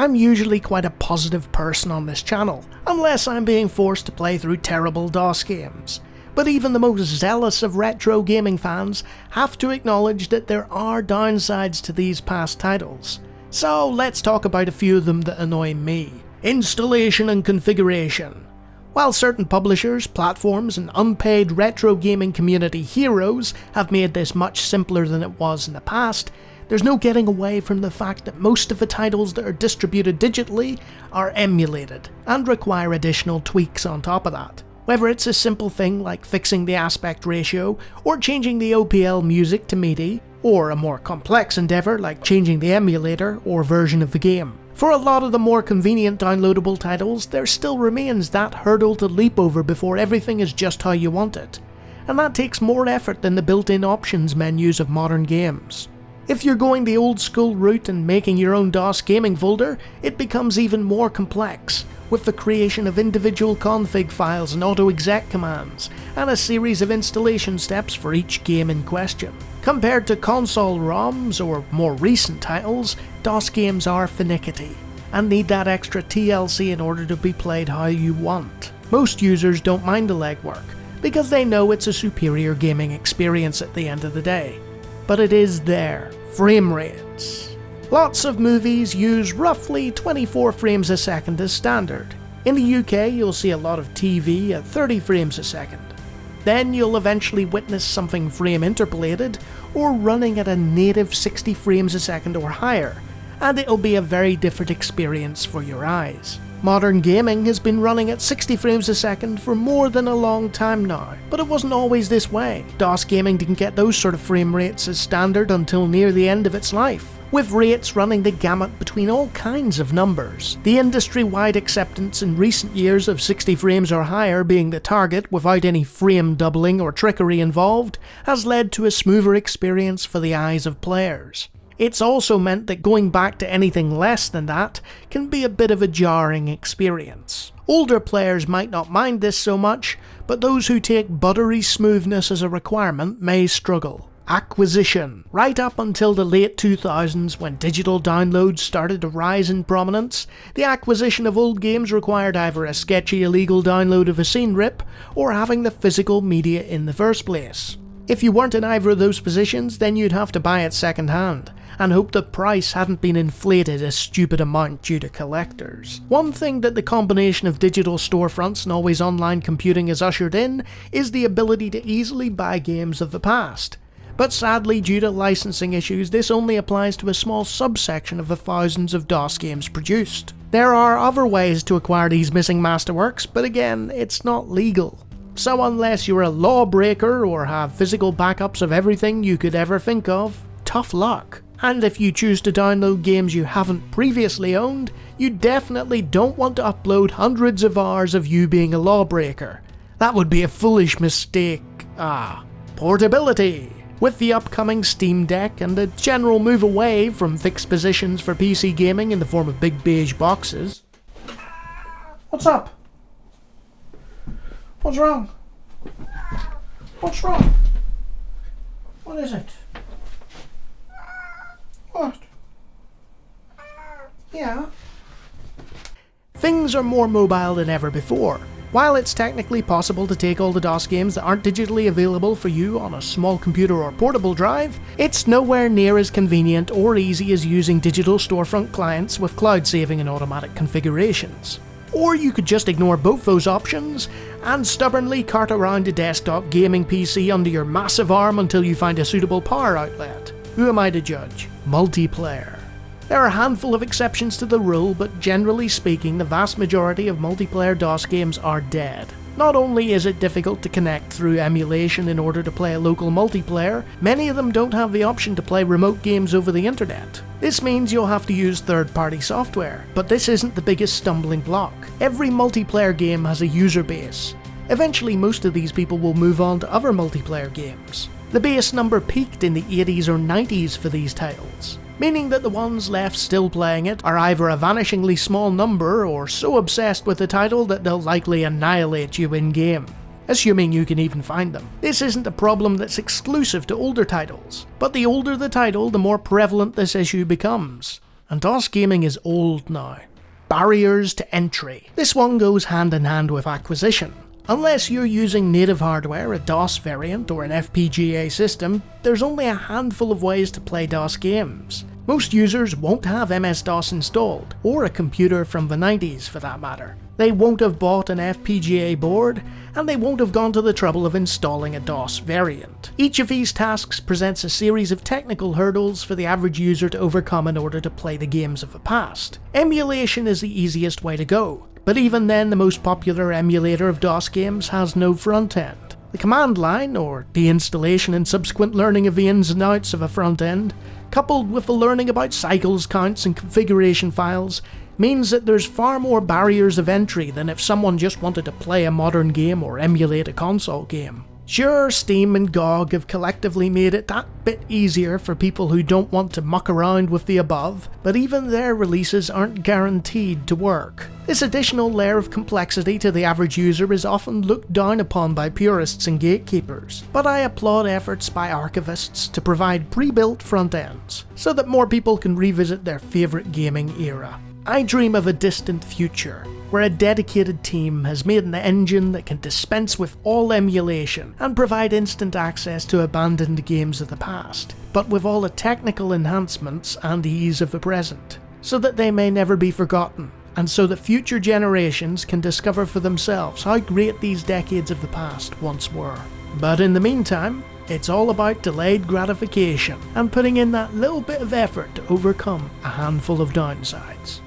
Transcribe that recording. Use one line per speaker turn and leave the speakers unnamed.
I'm usually quite a positive person on this channel, unless I'm being forced to play through terrible DOS games. But even the most zealous of retro gaming fans have to acknowledge that there are downsides to these past titles. So let's talk about a few of them that annoy me. Installation and configuration. While certain publishers, platforms, and unpaid retro gaming community heroes have made this much simpler than it was in the past, there's no getting away from the fact that most of the titles that are distributed digitally are emulated, and require additional tweaks on top of that. Whether it's a simple thing like fixing the aspect ratio, or changing the OPL music to MIDI, or a more complex endeavour like changing the emulator or version of the game. For a lot of the more convenient downloadable titles, there still remains that hurdle to leap over before everything is just how you want it, and that takes more effort than the built-in options menus of modern games. If you're going the old school route and making your own DOS gaming folder, it becomes even more complex, with the creation of individual config files and auto-exec commands, and a series of installation steps for each game in question. Compared to console ROMs or more recent titles, DOS games are finicky, and need that extra TLC in order to be played how you want. Most users don't mind the legwork, because they know it's a superior gaming experience at the end of the day. But it is there. Frame rates. Lots of movies use roughly 24 frames a second as standard. In the UK, you'll see a lot of TV at 30 frames a second. Then you'll eventually witness something frame interpolated, or running at a native 60 frames a second or higher, and it'll be a very different experience for your eyes. Modern gaming has been running at 60 frames a second for more than a long time now, but it wasn't always this way. DOS gaming didn't get those sort of frame rates as standard until near the end of its life, with rates running the gamut between all kinds of numbers. The industry-wide acceptance in recent years of 60 frames or higher being the target without any frame doubling or trickery involved has led to a smoother experience for the eyes of players. It's also meant that going back to anything less than that can be a bit of a jarring experience. Older players might not mind this so much, but those who take buttery smoothness as a requirement may struggle. Acquisition. Right up until the late 2000s, when digital downloads started to rise in prominence, the acquisition of old games required either a sketchy illegal download of a scene rip, or having the physical media in the first place. If you weren't in either of those positions, then you'd have to buy it second hand, and hope the price hadn't been inflated a stupid amount due to collectors. One thing that the combination of digital storefronts and always online computing has ushered in is the ability to easily buy games of the past. But sadly, due to licensing issues, this only applies to a small subsection of the thousands of DOS games produced. There are other ways to acquire these missing masterworks, but again, it's not legal. So unless you're a lawbreaker or have physical backups of everything you could ever think of, tough luck. And if you choose to download games you haven't previously owned, you definitely don't want to upload hundreds of hours of you being a lawbreaker. That would be a foolish mistake. Portability. With the upcoming Steam Deck and a general move away from fixed positions for PC gaming in the form of big beige boxes. What's up? What's wrong? What's wrong? What is it? What? Yeah. Things are more mobile than ever before. While it's technically possible to take all the DOS games that aren't digitally available for you on a small computer or portable drive, it's nowhere near as convenient or easy as using digital storefront clients with cloud saving and automatic configurations. Or you could just ignore both those options and stubbornly cart around a desktop gaming PC under your massive arm until you find a suitable power outlet. Who am I to judge? Multiplayer. There are a handful of exceptions to the rule, but generally speaking, the vast majority of multiplayer DOS games are dead. Not only is it difficult to connect through emulation in order to play a local multiplayer, many of them don't have the option to play remote games over the internet. This means you'll have to use third-party software, but this isn't the biggest stumbling block. Every multiplayer game has a user base. Eventually, most of these people will move on to other multiplayer games. The base number peaked in the 80s or 90s for these titles, meaning that the ones left still playing it are either a vanishingly small number or so obsessed with the title that they'll likely annihilate you in-game, assuming you can even find them. This isn't a problem that's exclusive to older titles, but the older the title, the more prevalent this issue becomes. and DOS gaming is old now. Barriers to entry. This one goes hand in hand with acquisition. Unless you're using native hardware, a DOS variant, or an FPGA system, there's only a handful of ways to play DOS games. Most users won't have MS-DOS installed, or a computer from the 90s for that matter. They won't have bought an FPGA board, and they won't have gone to the trouble of installing a DOS variant. Each of these tasks presents a series of technical hurdles for the average user to overcome in order to play the games of the past. Emulation is the easiest way to go, but even then the most popular emulator of DOS games has no front end. The command line, or the installation and subsequent learning of the ins and outs of a front end, coupled with the learning about cycles counts and configuration files, means that there's far more barriers of entry than if someone just wanted to play a modern game or emulate a console game. Sure, Steam and GOG have collectively made it that bit easier for people who don't want to muck around with the above, but even their releases aren't guaranteed to work. This additional layer of complexity to the average user is often looked down upon by purists and gatekeepers, but I applaud efforts by archivists to provide pre-built front ends, so that more people can revisit their favourite gaming era. I dream of a distant future, where a dedicated team has made an engine that can dispense with all emulation and provide instant access to abandoned games of the past, but with all the technical enhancements and ease of the present, so that they may never be forgotten, and so that future generations can discover for themselves how great these decades of the past once were. But in the meantime, it's all about delayed gratification and putting in that little bit of effort to overcome a handful of downsides.